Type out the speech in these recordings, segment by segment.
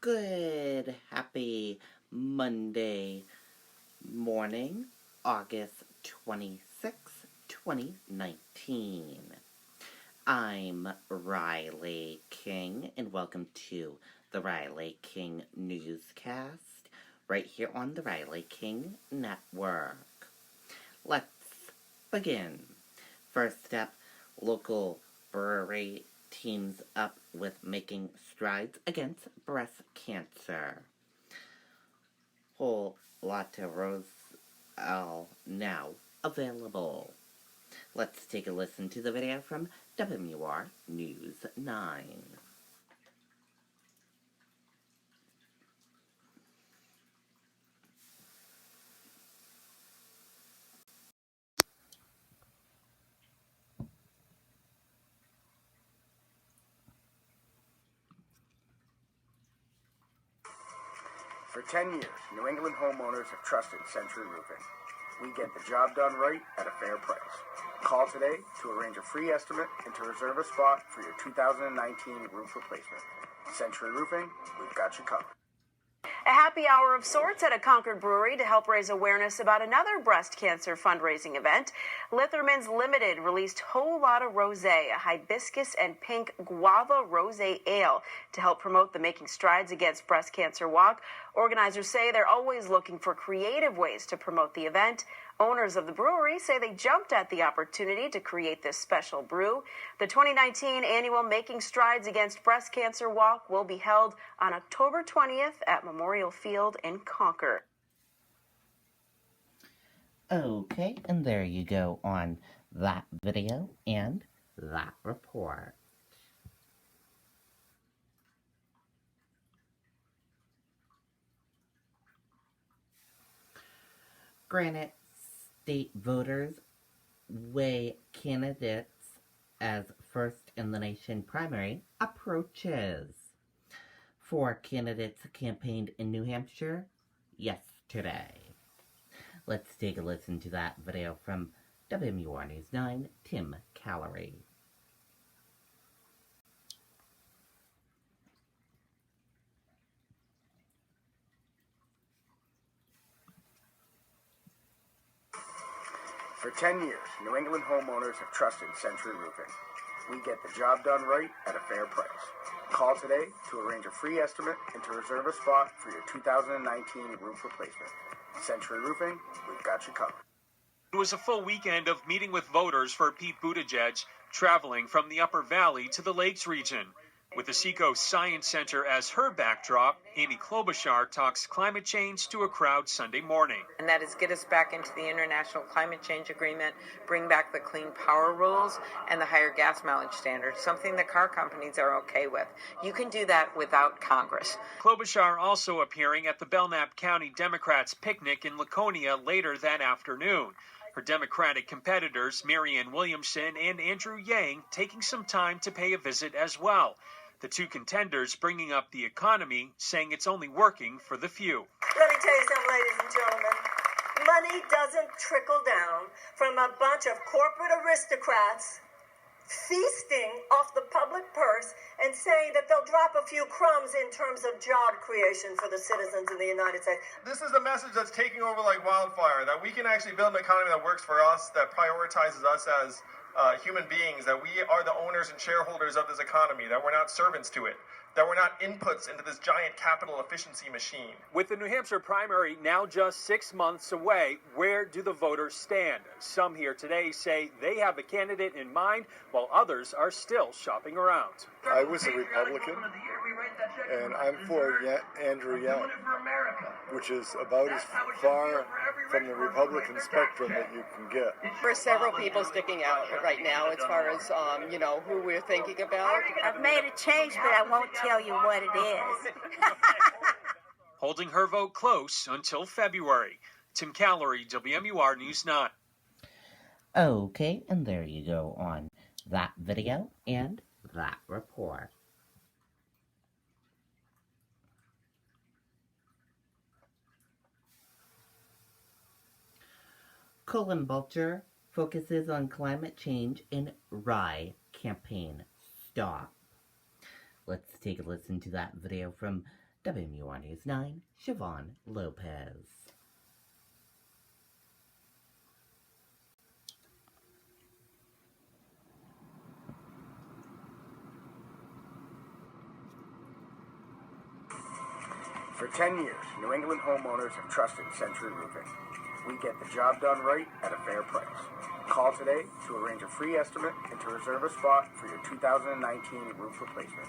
Good, happy Monday morning, August 26th, 2019. I'm Riley King, and welcome to the Riley King Newscast, right here on the Riley King Network. Let's begin. First up, local brewery teams up with making strides against breast cancer. Whole Latte Roselle now available. Let's take a listen to the video from WMUR News 9. For 10 years, New England homeowners have trusted Century Roofing. We get the job done right at a fair price. Call today to arrange a free estimate and to reserve a spot for your 2019 roof replacement. Century Roofing, we've got you covered. A happy hour of sorts at a Concord brewery to help raise awareness about another breast cancer fundraising event. Litherman's Limited released Whole Lotta Rosé, a hibiscus and pink guava rosé ale, to help promote the Making Strides Against Breast Cancer walk. Organizers say they're always looking for creative ways to promote the event. Owners of the brewery say they jumped at the opportunity to create this special brew. The 2019 annual Making Strides Against Breast Cancer walk will be held on October 20th at Memorial Field in Concord. Okay, and there you go on that video and that report. Granted, state voters weigh candidates as first in the nation primary approaches. 4 candidates campaigned in New Hampshire yesterday. Let's take a listen to that video from WMUR News 9, Tim Callery. For 10 years, New England homeowners have trusted Century Roofing. We get the job done right at a fair price. Call today to arrange a free estimate and to reserve a spot for your 2019 roof replacement. Century Roofing, we've got you covered. It was a full weekend of meeting with voters for Pete Buttigieg, traveling from the Upper Valley to the Lakes region. With the Seacoast Science Center as her backdrop, Amy Klobuchar talks climate change to a crowd Sunday morning. And that is get us back into the International Climate Change Agreement, bring back the clean power rules and the higher gas mileage standards, something the car companies are okay with. You can do that without Congress. Klobuchar also appearing at the Belknap County Democrats' picnic in Laconia later that afternoon. Her Democratic competitors, Marianne Williamson and Andrew Yang, taking some time to pay a visit as well. The two contenders bringing up the economy, saying it's only working for the few. Let me tell you something, ladies and gentlemen. Money doesn't trickle down from a bunch of corporate aristocrats feasting off the public purse and saying that they'll drop a few crumbs in terms of job creation for the citizens of the United States. This is the message that's taking over like wildfire, that we can actually build an economy that works for us, that prioritizes us as human beings, that we are the owners and shareholders of this economy, that we're not servants to it, that we're not inputs into this giant capital efficiency machine. With the New Hampshire primary now just 6 months away, where do the voters stand? Some here today say they have a candidate in mind, while others are still shopping around. I was a Republican, and I'm for Andrew Yang, which is about as far from the Republican spectrum that you can get. There's several people sticking out right now as far as, who we're thinking about. I've made a change, but I won't tell you what it is. Holding her vote close until February. Tim Callery, WMUR News 9. Okay, and there you go on that video and that report. Colin Butcher focuses on climate change in Rye campaign stop. Let's take a listen to that video from WMUR News 9, Siobhan Lopez. For 10 years, New England homeowners have trusted Century Roofing. We get the job done right at a fair price. Call today to arrange a free estimate and to reserve a spot for your 2019 roof replacement.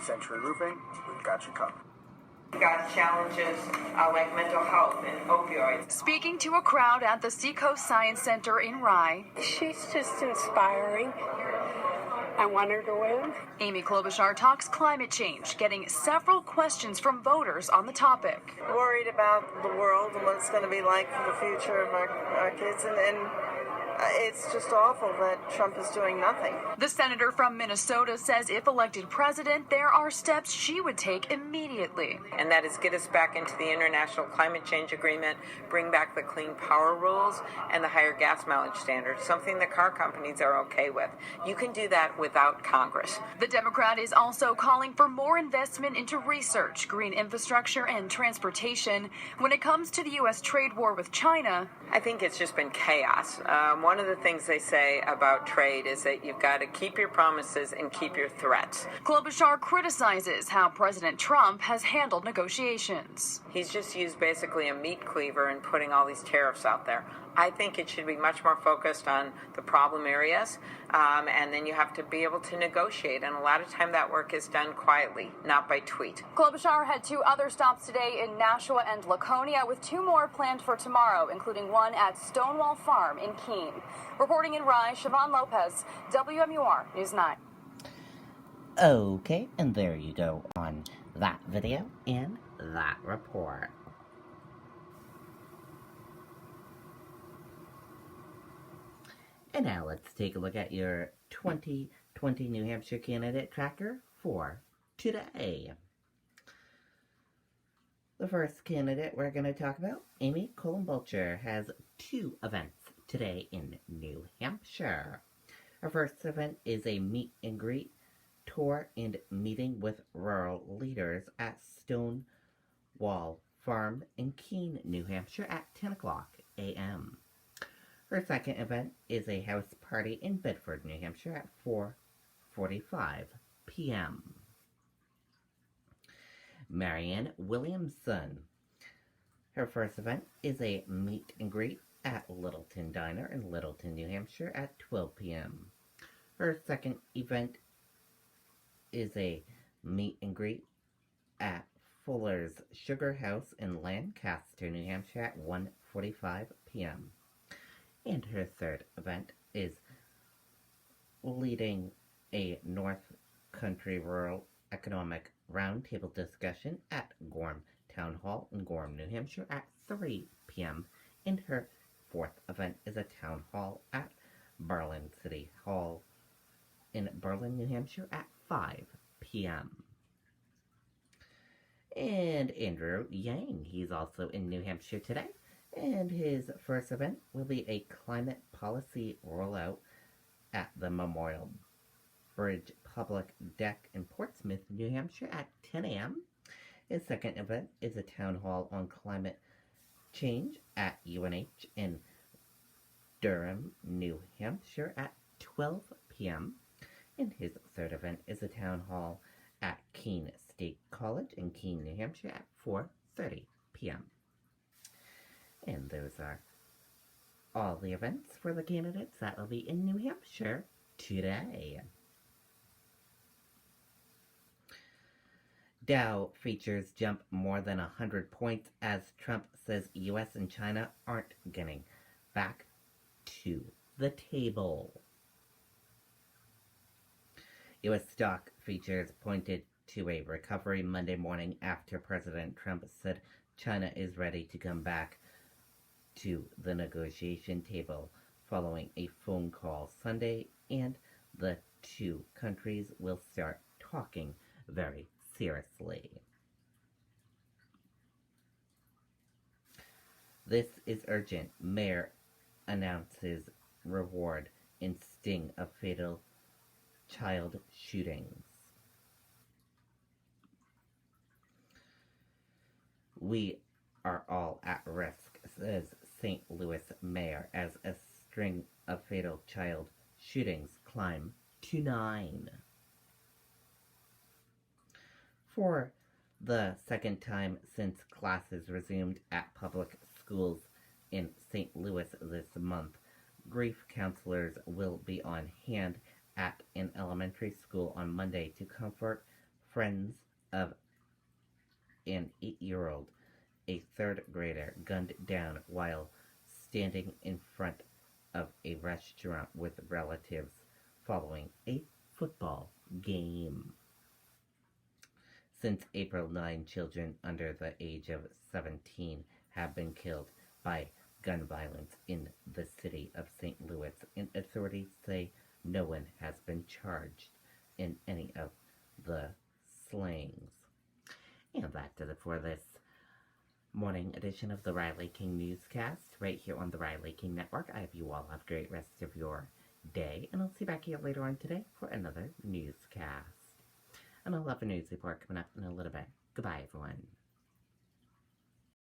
Century Roofing, we've got you covered. Got challenges like mental health and opioids. Speaking to a crowd at the Seacoast Science Center in Rye, She's just inspiring. I want her to win. Amy Klobuchar talks climate change, getting several questions from voters on the topic. Worried about the world and what it's going to be like for the future of our kids, and it's just awful that Trump is doing nothing. The senator from Minnesota says if elected president, there are steps she would take immediately. And that is get us back into the International Climate Change Agreement, bring back the clean power rules and the higher gas mileage standards, something the car companies are okay with. You can do that without Congress. The Democrat is also calling for more investment into research, green infrastructure, and transportation. When it comes to the U.S. trade war with China, I think it's just been chaos. One of the things they say about trade is that you've got to keep your promises and keep your threats. Klobuchar criticizes how President Trump has handled negotiations. He's just used basically a meat cleaver in putting all these tariffs out there. I think it should be much more focused on the problem areas, and then you have to be able to negotiate. And a lot of time that work is done quietly, not by tweet. Klobuchar had 2 other stops today in Nashua and Laconia, with 2 more planned for tomorrow, including one at Stonewall Farm in Keene. Reporting in Rye, Siobhan Lopez, WMUR News 9. Okay, and there you go on that video and that report. And now let's take a look at your 2020 New Hampshire candidate tracker for today. The first candidate we're going to talk about, Amy Cullen-Bulcher, has 2 events today in New Hampshire. Her first event is a meet and greet tour and meeting with rural leaders at Stonewall Farm in Keene, New Hampshire at 10 o'clock a.m. Her second event is a house party in Bedford, New Hampshire at 4:45 p.m. Marianne Williamson. Her first event is a meet and greet at Littleton Diner in Littleton, New Hampshire at 12 p.m. Her second event is a meet and greet at Fuller's Sugar House in Lancaster, New Hampshire at 1:45 p.m. And her third event is leading a North Country Rural Economic Roundtable discussion at Gorham Town Hall in Gorham, New Hampshire at 3 p.m. And her fourth event is a town hall at Berlin City Hall in Berlin, New Hampshire at 5 p.m. And Andrew Yang, he's also in New Hampshire today. And his first event will be a climate policy rollout at the Memorial Bridge Public Deck in Portsmouth, New Hampshire at 10 a.m. His second event is a town hall on climate change at UNH in Durham, New Hampshire at 12 p.m. And his third event is a town hall at Keene State College in Keene, New Hampshire at 4:30 p.m. And those are all the events for the candidates that will be in New Hampshire today. Dow futures jump more than 100 points as Trump says U.S. and China aren't getting back to the table. U.S. stock futures pointed to a recovery Monday morning after President Trump said China is ready to come back to the negotiation table following a phone call Sunday, and the 2 countries will start talking very seriously. This is urgent. Mayor announces reward in sting of fatal child shootings. We are all at risk, says St. Louis mayor, as a string of fatal child shootings climb to 9. For the second time since classes resumed at public schools in St. Louis this month, grief counselors will be on hand at an elementary school on Monday to comfort friends of an 8-year-old, a third grader, gunned down while standing in front of a restaurant with relatives following a football game. Since April, 9 children under the age of 17 have been killed by gun violence in the city of St. Louis, and authorities say no one has been charged in any of the slayings. And that does it for this morning edition of the Riley King Newscast, right here on the Riley King Network. I hope you all have a great rest of your day, and I'll see you back here later on today for another newscast. And I'll have a news report coming up in a little bit. Goodbye, everyone.